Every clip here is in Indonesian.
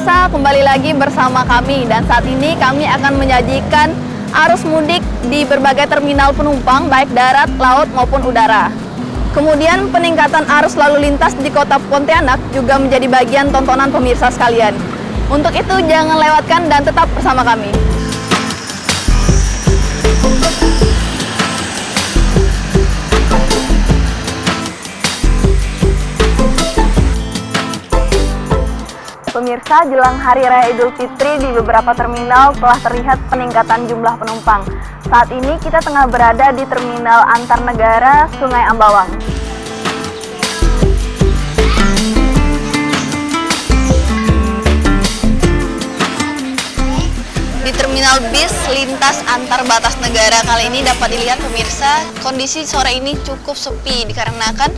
pemirsa, kembali lagi bersama kami dan saat ini kami akan menyajikan arus mudik di berbagai terminal penumpang baik darat, laut maupun udara. Kemudian peningkatan arus lalu lintas di Kota Pontianak juga menjadi bagian tontonan pemirsa sekalian. Untuk itu jangan lewatkan dan tetap bersama kami. Pemirsa, jelang Hari Raya Idul Fitri di beberapa terminal telah terlihat peningkatan jumlah penumpang. Saat ini kita tengah berada di Terminal Antarnegara Sungai Ambawang. Di Terminal bis lintas antar batas negara kali ini dapat dilihat pemirsa, kondisi sore ini cukup sepi dikarenakan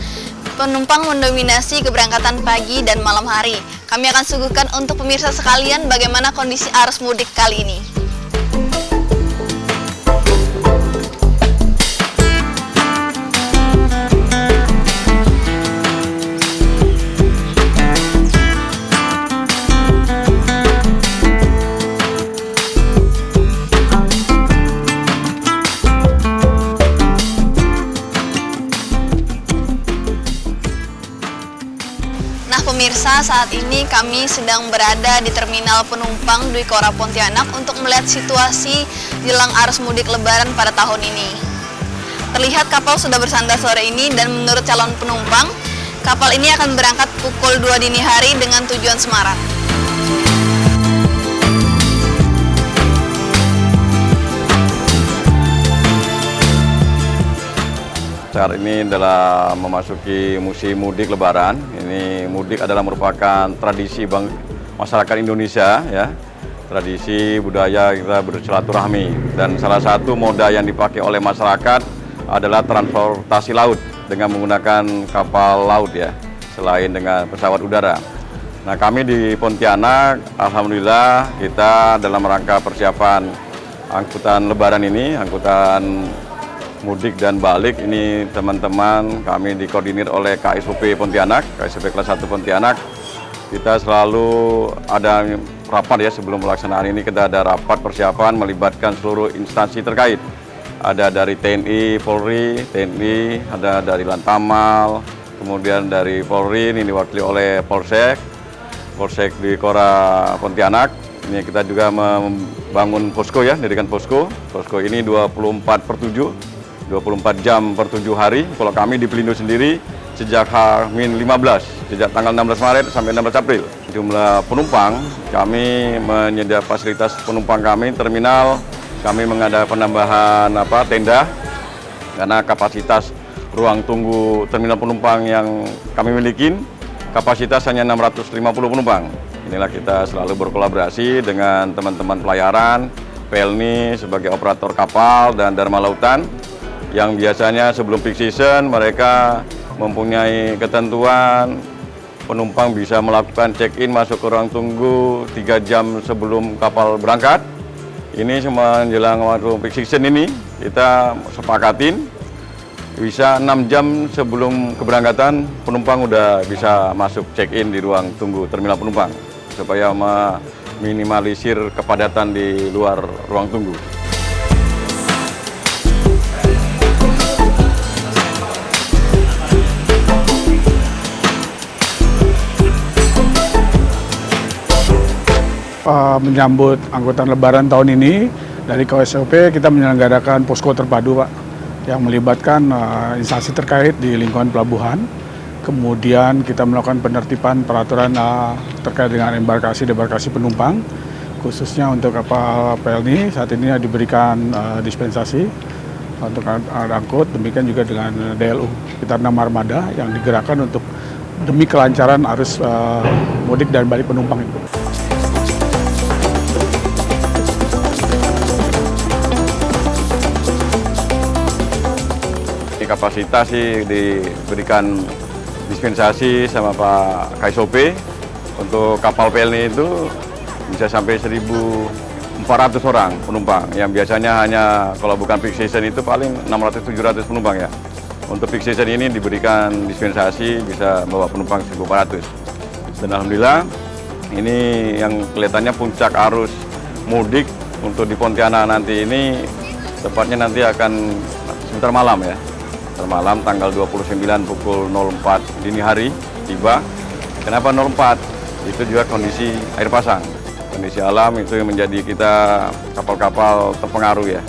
penumpang mendominasi keberangkatan pagi dan malam hari. Kami akan suguhkan untuk pemirsa sekalian bagaimana kondisi arus mudik kali ini. Pemirsa, saat ini kami sedang berada di Terminal Penumpang Dwi Kora Pontianak untuk melihat situasi jelang arus mudik Lebaran pada tahun ini. Terlihat kapal sudah bersandar sore ini dan menurut calon penumpang, kapal ini akan berangkat pukul 2 dini hari dengan tujuan Semarang. Saat ini adalah memasuki musim mudik Lebaran. Ini mudik adalah merupakan tradisi masyarakat Indonesia, ya, tradisi budaya kita bersilaturahmi. Dan salah satu moda yang dipakai oleh masyarakat adalah transportasi laut dengan menggunakan kapal laut, ya, selain dengan pesawat udara. Nah, kami di Pontianak, alhamdulillah kita dalam rangka persiapan angkutan Lebaran ini, angkutan mudik dan balik ini teman-teman kami dikoordinir oleh KSOP Pontianak, KSOP kelas 1 Pontianak. Kita selalu ada rapat, ya, sebelum pelaksanaan ini kita ada rapat persiapan melibatkan seluruh instansi terkait. Ada dari TNI, Polri, TNI, ada dari Lantamal, kemudian dari Polri ini diwakili oleh Polsek Dwi Kora Pontianak. Ini kita juga membangun posko, ya, mendirikan posko. Posko ini 24/7. 24 jam per 7 hari. Kalau kami di Pelindo sendiri sejak H-15, sejak tanggal 16 Maret sampai 16 April. Jumlah penumpang, kami menyediakan fasilitas penumpang kami, terminal, kami mengadakan penambahan tenda, karena kapasitas ruang tunggu terminal penumpang yang kami miliki, kapasitas hanya 650 penumpang. Inilah kita selalu berkolaborasi dengan teman-teman pelayaran, PELNI sebagai operator kapal dan Dharma Lautan, yang biasanya sebelum peak season mereka mempunyai ketentuan penumpang bisa melakukan check-in masuk ke ruang tunggu 3 jam sebelum kapal berangkat. Ini menjelang waktu peak season ini kita sepakatin bisa 6 jam sebelum keberangkatan penumpang udah bisa masuk check-in di ruang tunggu terminal penumpang supaya meminimalisir kepadatan di luar ruang tunggu. Menyambut angkutan Lebaran tahun ini, dari KSOP kita menyelenggarakan posko terpadu, Pak, yang melibatkan instansi terkait di lingkungan pelabuhan. Kemudian kita melakukan penertiban peraturan terkait dengan embarkasi penumpang, khususnya untuk kapal PELNI. Saat ini diberikan dispensasi untuk angkut, demikian juga dengan DLU. Kita 6 armada yang digerakkan untuk demi kelancaran arus mudik dan balik penumpang itu. Kapasitas sih diberikan dispensasi sama Pak KSOP untuk kapal PELNI itu bisa sampai 1.400 orang penumpang, yang biasanya hanya kalau bukan peak season itu paling 600-700 penumpang, ya. Untuk peak season ini diberikan dispensasi bisa bawa penumpang 1.400. Dan alhamdulillah Ini yang kelihatannya puncak arus mudik untuk di Pontianak nanti ini tepatnya nanti akan sebentar malam ya. Sebentar malam tanggal 29 pukul 04 dini hari tiba. Kenapa 04? Itu juga kondisi air pasang. Kondisi alam itu yang menjadi kita kapal-kapal terpengaruh ya.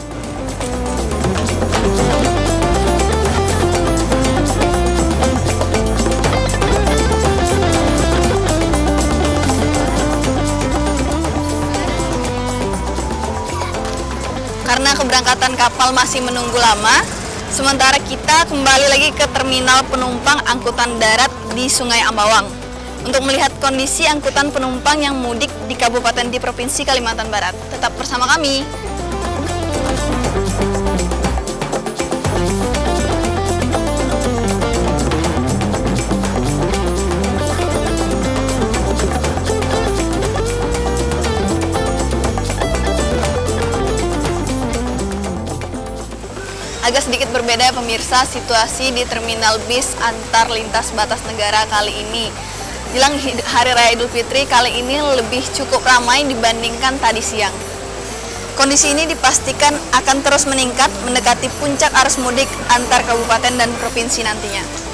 Karena keberangkatan kapal masih menunggu lama, sementara kita kembali lagi ke terminal penumpang angkutan darat di Sungai Ambawang untuk melihat kondisi angkutan penumpang yang mudik di kabupaten di Provinsi Kalimantan Barat. Tetap bersama kami. Agak sedikit berbeda pemirsa situasi di terminal bis antar lintas batas negara kali ini. Jelang Hari Raya Idul Fitri kali ini lebih cukup ramai dibandingkan tadi siang. Kondisi ini dipastikan akan terus meningkat mendekati puncak arus mudik antar kabupaten dan provinsi nantinya.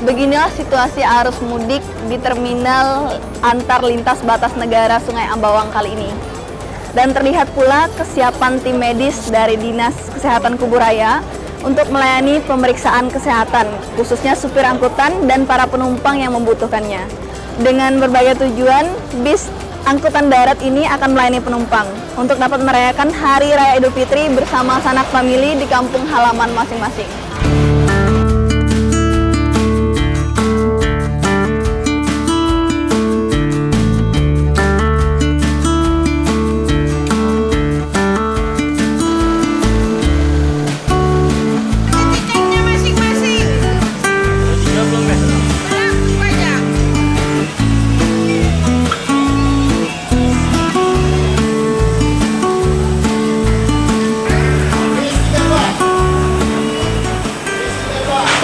Beginilah situasi arus mudik di terminal antar lintas batas negara Sungai Ambawang kali ini. Dan terlihat pula kesiapan tim medis dari Dinas Kesehatan Kuburaya untuk melayani pemeriksaan kesehatan, khususnya supir angkutan dan para penumpang yang membutuhkannya. Dengan berbagai tujuan, bis angkutan darat ini akan melayani penumpang untuk dapat merayakan Hari Raya Idul Fitri bersama sanak famili di kampung halaman masing-masing.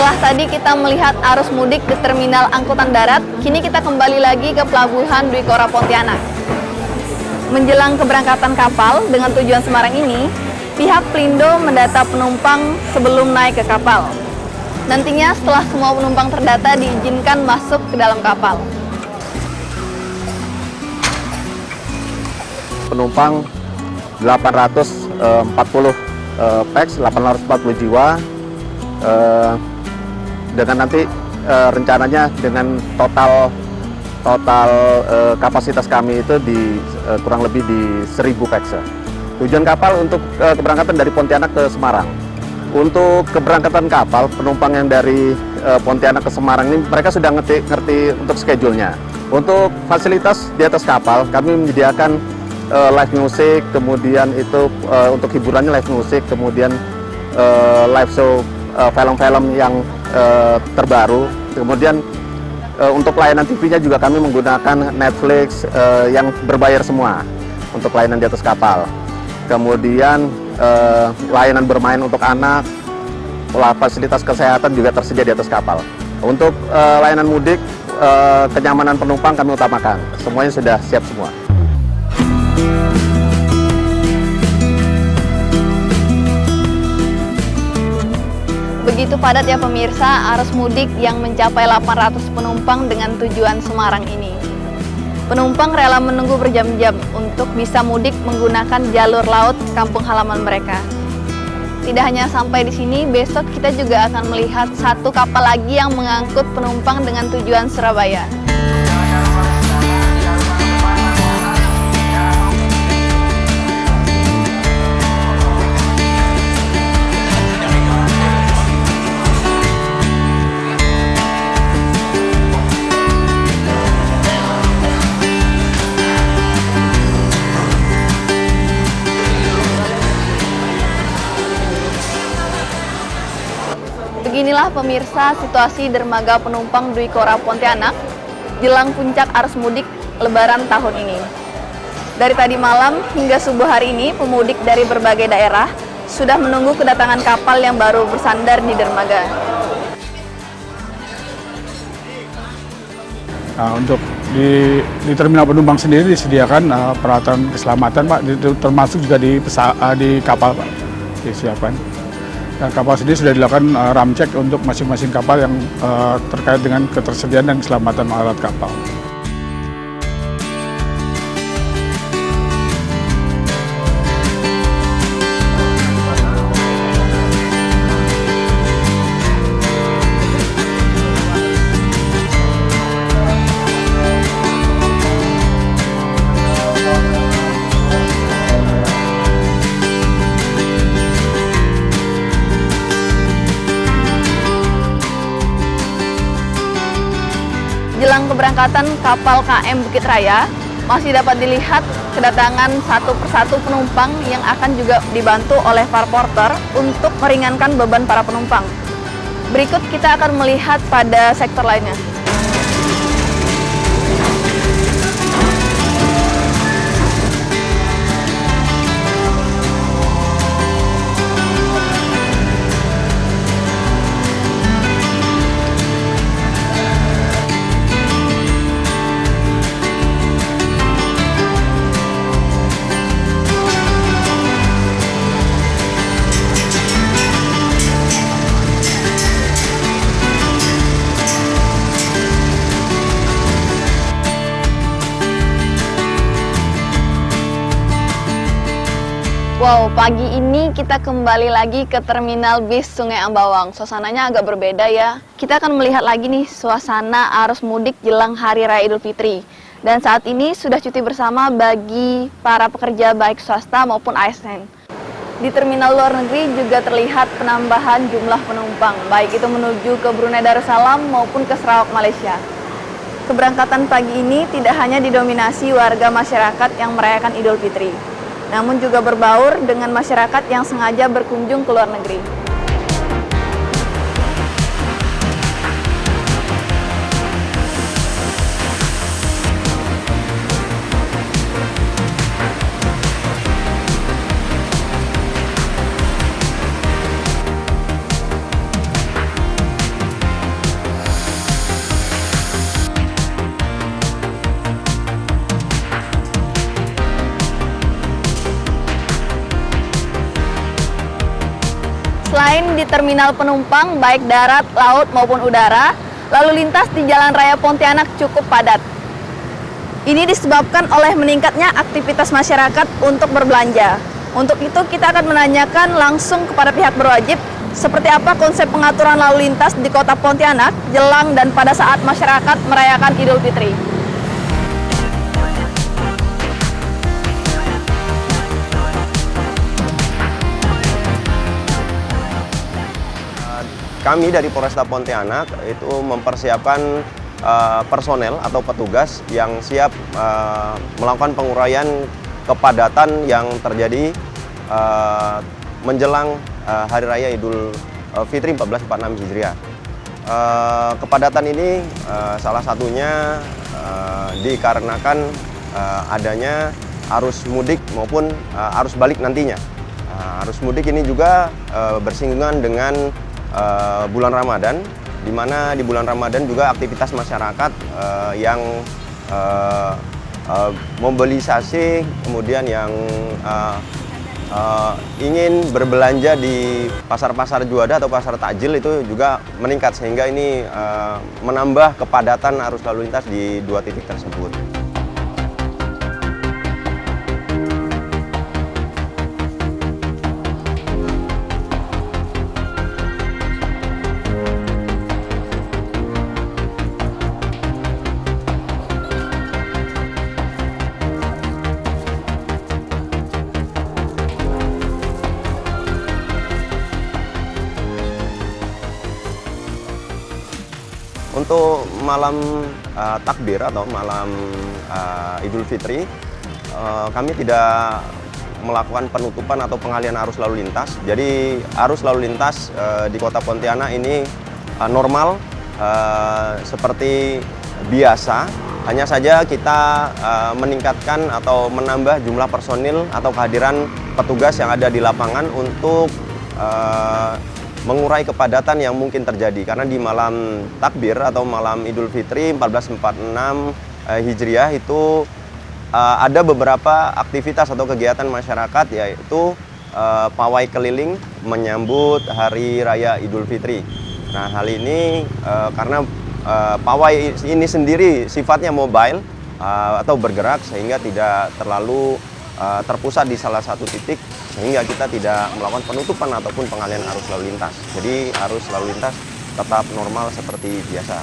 Setelah tadi kita melihat arus mudik di terminal angkutan darat, kini kita kembali lagi ke Pelabuhan Dwi Kora Pontianak. Menjelang keberangkatan kapal dengan tujuan Semarang ini, pihak Pelindo mendata penumpang sebelum naik ke kapal. Nantinya setelah semua penumpang terdata diizinkan masuk ke dalam kapal. Penumpang 840 pax, 840 jiwa. Dengan nanti rencananya dengan total kapasitas kami itu di kurang lebih di 1000 pax. Tujuan kapal untuk keberangkatan dari Pontianak ke Semarang. Untuk keberangkatan kapal penumpang yang dari Pontianak ke Semarang ini mereka sudah ngerti untuk schedule-nya. Untuk fasilitas di atas kapal kami menyediakan live music, kemudian itu untuk hiburannya live music, kemudian live show film-film yang terbaru. Kemudian untuk layanan TV-nya juga kami menggunakan Netflix yang berbayar semua untuk layanan di atas kapal. Kemudian layanan bermain untuk anak, fasilitas kesehatan juga tersedia di atas kapal. Untuk layanan mudik, kenyamanan penumpang kami utamakan. Semuanya sudah siap semua. Begitu padat ya pemirsa arus mudik yang mencapai 800 penumpang dengan tujuan Semarang ini. Penumpang rela menunggu berjam-jam untuk bisa mudik menggunakan jalur laut kampung halaman mereka. Tidak hanya sampai di sini, besok kita juga akan melihat satu kapal lagi yang mengangkut penumpang dengan tujuan Surabaya. Beginilah pemirsa situasi dermaga penumpang Dwi Kora Pontianak jelang puncak arus mudik Lebaran tahun ini. Dari tadi malam hingga subuh hari ini, pemudik dari berbagai daerah sudah menunggu kedatangan kapal yang baru bersandar di dermaga. Nah, untuk di terminal penumpang sendiri disediakan peralatan keselamatan, Pak, termasuk juga di kapal, Pak, disiapkan. Dan kapal sendiri sudah dilakukan ram cek untuk masing-masing kapal yang terkait dengan ketersediaan dan keselamatan alat kapal. Jelang keberangkatan kapal KM Bukit Raya, masih dapat dilihat kedatangan satu persatu penumpang yang akan juga dibantu oleh para porter untuk meringankan beban para penumpang. Berikut kita akan melihat pada sektor lainnya. Wow, pagi ini kita kembali lagi ke Terminal Bis Sungai Ambawang. Suasananya agak berbeda ya. Kita akan melihat lagi nih suasana arus mudik jelang Hari Raya Idul Fitri. Dan saat ini sudah cuti bersama bagi para pekerja baik swasta maupun ASN. Di terminal luar negeri juga terlihat penambahan jumlah penumpang, baik itu menuju ke Brunei Darussalam maupun ke Sarawak, Malaysia. Keberangkatan pagi ini tidak hanya didominasi warga masyarakat yang merayakan Idul Fitri, namun juga berbaur dengan masyarakat yang sengaja berkunjung ke luar negeri. Selain di terminal penumpang, baik darat, laut, maupun udara, lalu lintas di Jalan Raya Pontianak cukup padat. Ini disebabkan oleh meningkatnya aktivitas masyarakat untuk berbelanja. Untuk itu, kita akan menanyakan langsung kepada pihak berwajib, seperti apa konsep pengaturan lalu lintas di Kota Pontianak, jelang dan pada saat masyarakat merayakan Idul Fitri. Kami dari Polresta Pontianak itu mempersiapkan personel atau petugas yang siap melakukan penguraian kepadatan yang terjadi menjelang Hari Raya Idul Fitri 1446 Hijriah. Kepadatan ini salah satunya dikarenakan adanya arus mudik maupun arus balik nantinya. Arus mudik ini juga bersinggungan dengan bulan Ramadan, di mana di bulan Ramadan juga aktivitas masyarakat yang mobilisasi, kemudian yang ingin berbelanja di pasar-pasar juada atau pasar takjil itu juga meningkat, sehingga ini menambah kepadatan arus lalu lintas di dua titik tersebut. Untuk malam takbir atau malam Idul Fitri, kami tidak melakukan penutupan atau pengalihan arus lalu lintas. Jadi arus lalu lintas di Kota Pontianak ini normal seperti biasa. Hanya saja kita meningkatkan atau menambah jumlah personil atau kehadiran petugas yang ada di lapangan untuk mengurai kepadatan yang mungkin terjadi. Karena di malam takbir atau malam Idul Fitri 1446 Hijriah itu ada beberapa aktivitas atau kegiatan masyarakat, yaitu pawai keliling menyambut Hari Raya Idul Fitri. Nah, hal ini karena pawai ini sendiri sifatnya mobile atau bergerak, sehingga tidak terlalu terpusat di salah satu titik, sehingga kita tidak melakukan penutupan ataupun pengalihan arus lalu lintas. Jadi arus lalu lintas tetap normal seperti biasa.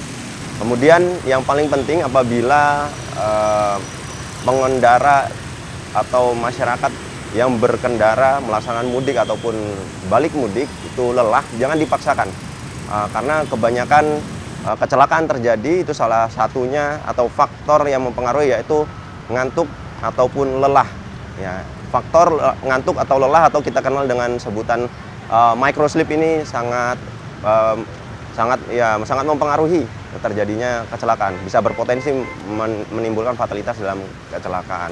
Kemudian yang paling penting, apabila pengendara atau masyarakat yang berkendara melaksanakan mudik ataupun balik mudik itu lelah, jangan dipaksakan. Karena kebanyakan kecelakaan terjadi, itu salah satunya atau faktor yang mempengaruhi yaitu ngantuk ataupun lelah. Ya, faktor ngantuk atau lelah atau kita kenal dengan sebutan microsleep ini sangat mempengaruhi terjadinya kecelakaan. Bisa berpotensi menimbulkan fatalitas dalam kecelakaan.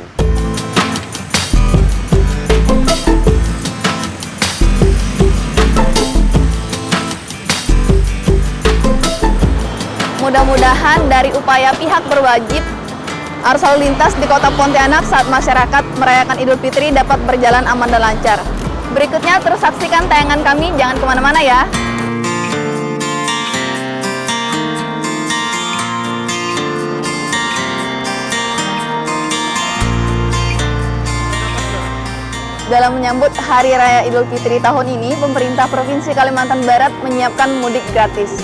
Mudah-mudahan dari upaya pihak berwajib, arus lalu lintas di Kota Pontianak saat masyarakat merayakan Idul Fitri dapat berjalan aman dan lancar. Berikutnya terus saksikan tayangan kami, jangan kemana-mana ya. Dalam menyambut Hari Raya Idul Fitri tahun ini, pemerintah Provinsi Kalimantan Barat menyiapkan mudik gratis.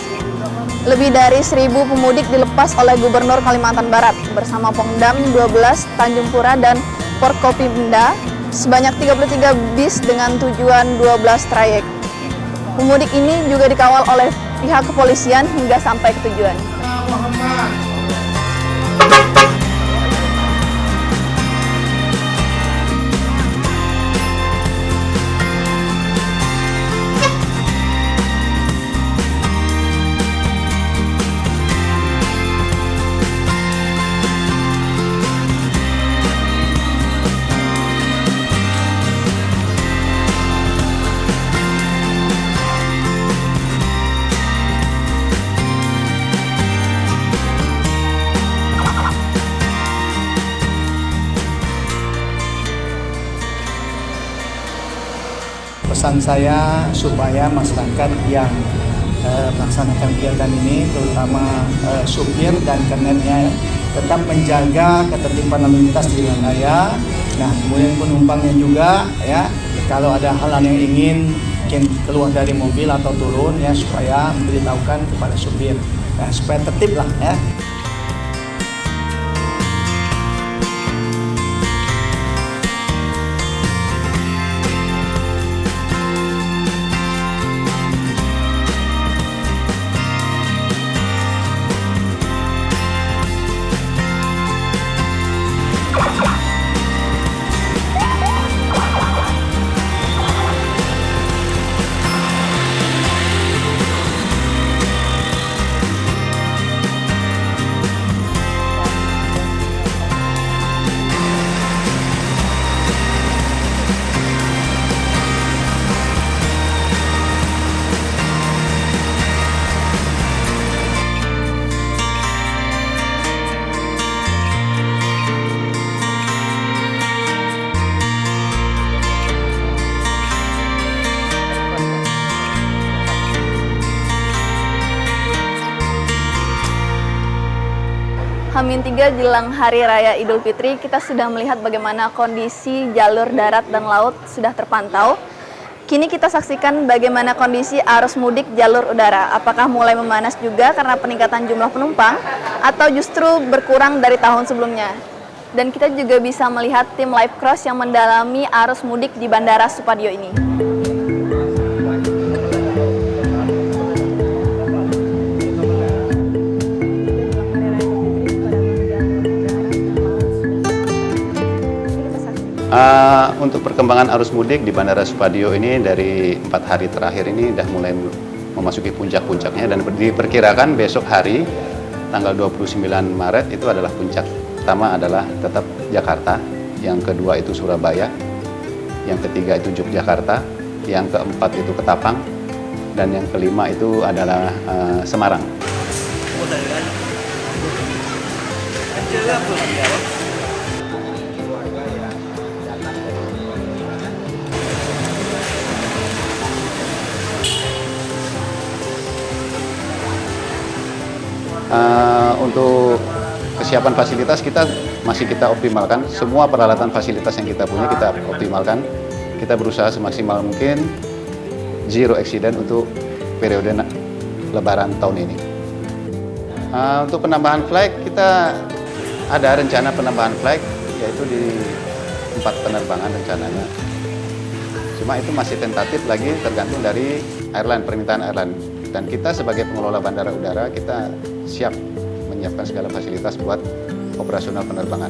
Lebih dari 1.000 pemudik dilepas oleh Gubernur Kalimantan Barat bersama Pongdam 12 Tanjung Pura dan Forkopimda sebanyak 33 bis dengan tujuan 12 trayek. Pemudik ini juga dikawal oleh pihak kepolisian hingga sampai ke tujuan. Pesan saya supaya masyarakat yang melaksanakan kegiatan ini, terutama supir dan kernetnya, tetap menjaga ketertiban lalu lintas di jalan raya. Nah, kemudian penumpangnya juga, ya, kalau ada hal yang ingin keluar dari mobil atau turun, ya, supaya memberitahukan kepada supir, ya, supaya tertib lah, ya. H-3 jelang Hari Raya Idul Fitri, kita sudah melihat bagaimana kondisi jalur darat dan laut sudah terpantau. Kini kita saksikan bagaimana kondisi arus mudik jalur udara. Apakah mulai memanas juga karena peningkatan jumlah penumpang atau justru berkurang dari tahun sebelumnya? Dan kita juga bisa melihat tim Live Cross yang mendalami arus mudik di Bandara Supadio ini. Untuk perkembangan arus mudik di Bandara Supadio ini dari 4 hari terakhir ini sudah mulai memasuki puncak-puncaknya, dan diperkirakan besok hari tanggal 29 Maret itu adalah puncak. Pertama adalah tetap Jakarta, yang kedua itu Surabaya, yang ketiga itu Yogyakarta, yang keempat itu Ketapang, dan yang kelima itu adalah Semarang. Untuk kesiapan fasilitas masih kita optimalkan. Semua peralatan fasilitas yang kita punya kita optimalkan. Kita berusaha semaksimal mungkin zero accident untuk periode Lebaran tahun ini. Untuk penambahan flight kita ada rencana penambahan flight yaitu di 4 penerbangan rencananya. Cuma itu masih tentatif lagi tergantung dari airline, permintaan airline. Dan kita sebagai pengelola bandara udara kita siap menyiapkan segala fasilitas buat operasional penerbangan.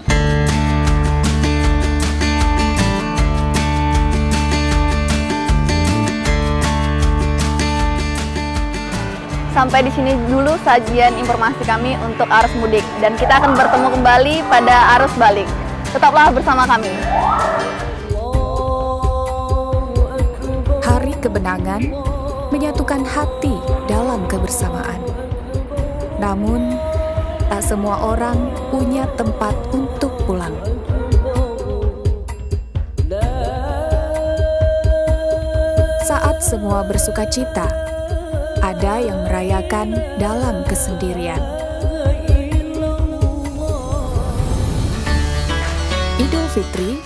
Sampai di sini dulu sajian informasi kami untuk arus mudik dan kita akan bertemu kembali pada arus balik. Tetaplah bersama kami. Hari kebenangan menyatukan hati dalam kebersamaan. Namun, tak semua orang punya tempat untuk pulang. Saat semua bersukacita, ada yang merayakan dalam kesendirian. Idul Fitri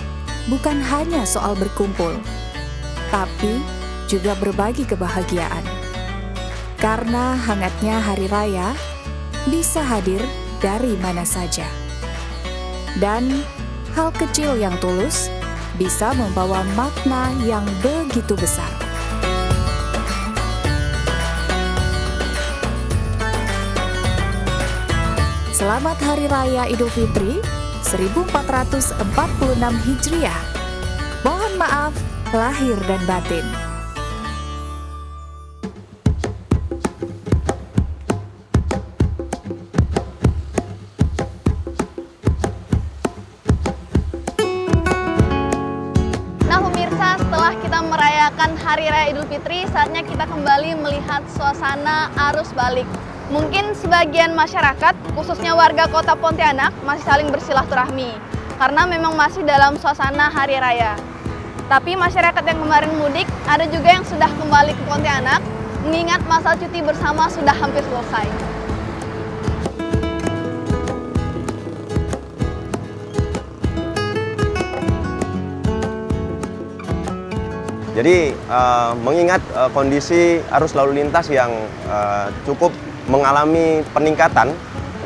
bukan hanya soal berkumpul, tapi juga berbagi kebahagiaan. Karena hangatnya hari raya bisa hadir dari mana saja. Dan hal kecil yang tulus bisa membawa makna yang begitu besar. Selamat Hari Raya Idul Fitri 1446 Hijriah. Mohon maaf lahir dan batin. Nah pemirsa, setelah kita merayakan Hari Raya Idul Fitri, saatnya kita kembali melihat suasana arus balik. Mungkin sebagian masyarakat, khususnya warga kota Pontianak, masih saling bersilaturahmi karena memang masih dalam suasana hari raya. Tapi masyarakat yang kemarin mudik, ada juga yang sudah kembali ke Pontianak, mengingat masa cuti bersama sudah hampir selesai. Jadi mengingat kondisi arus lalu lintas yang cukup mengalami peningkatan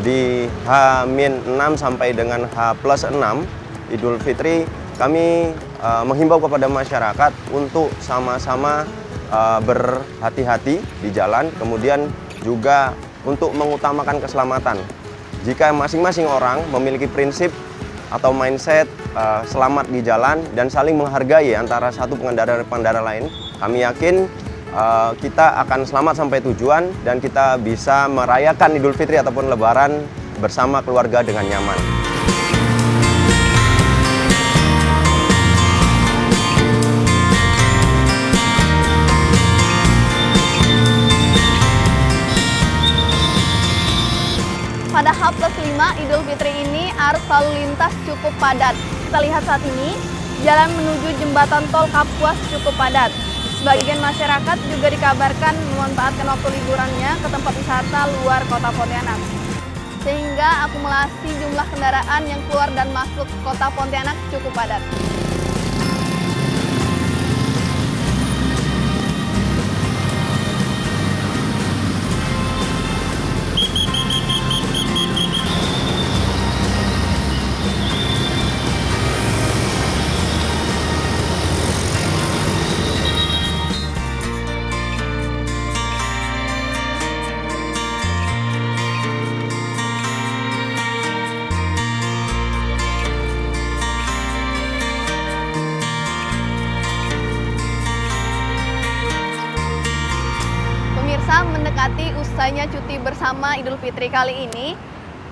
di H-6 sampai dengan H+6 Idul Fitri, kami menghimbau kepada masyarakat untuk sama-sama berhati-hati di jalan, kemudian juga untuk mengutamakan keselamatan. Jika masing-masing orang memiliki prinsip atau mindset selamat di jalan dan saling menghargai antara satu pengendara dan pengendara lain, kami yakin kita akan selamat sampai tujuan dan kita bisa merayakan Idul Fitri ataupun Lebaran bersama keluarga dengan nyaman. Pada H+5 Idul Fitri ini arus lalu lintas cukup padat. Kita lihat saat ini, jalan menuju jembatan tol Kapuas cukup padat. Sebagian masyarakat juga dikabarkan memanfaatkan waktu liburannya ke tempat wisata luar kota Pontianak. Sehingga akumulasi jumlah kendaraan yang keluar dan masuk kota Pontianak cukup padat. mendekati usainya cuti bersama Idul Fitri kali ini,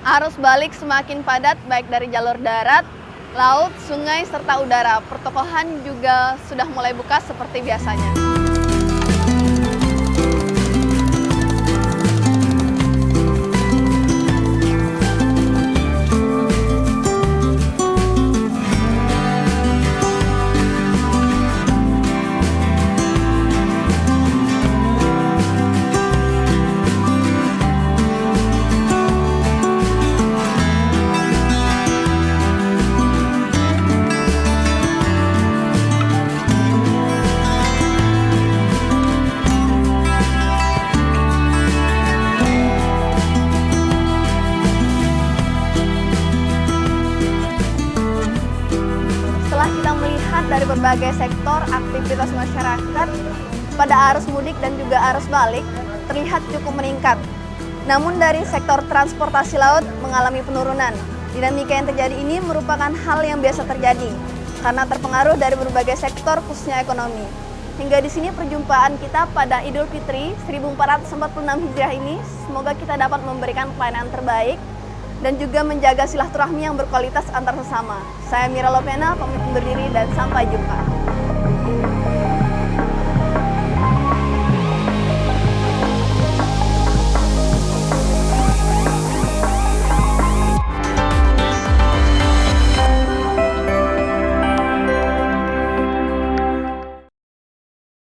arus balik semakin padat baik dari jalur darat, laut, sungai, serta udara. Pertokohan juga sudah mulai buka seperti biasanya. Dari berbagai sektor aktivitas masyarakat pada arus mudik dan juga arus balik terlihat cukup meningkat. Namun dari sektor transportasi laut mengalami penurunan. Dinamika yang terjadi ini merupakan hal yang biasa terjadi karena terpengaruh dari berbagai sektor khususnya ekonomi. Hingga di sini perjumpaan kita pada Idul Fitri 1446 Hijriah ini, semoga kita dapat memberikan pelayanan terbaik dan juga menjaga silaturahmi yang berkualitas antar sesama. Saya Mira Lovena, pamit undur diri dan sampai jumpa.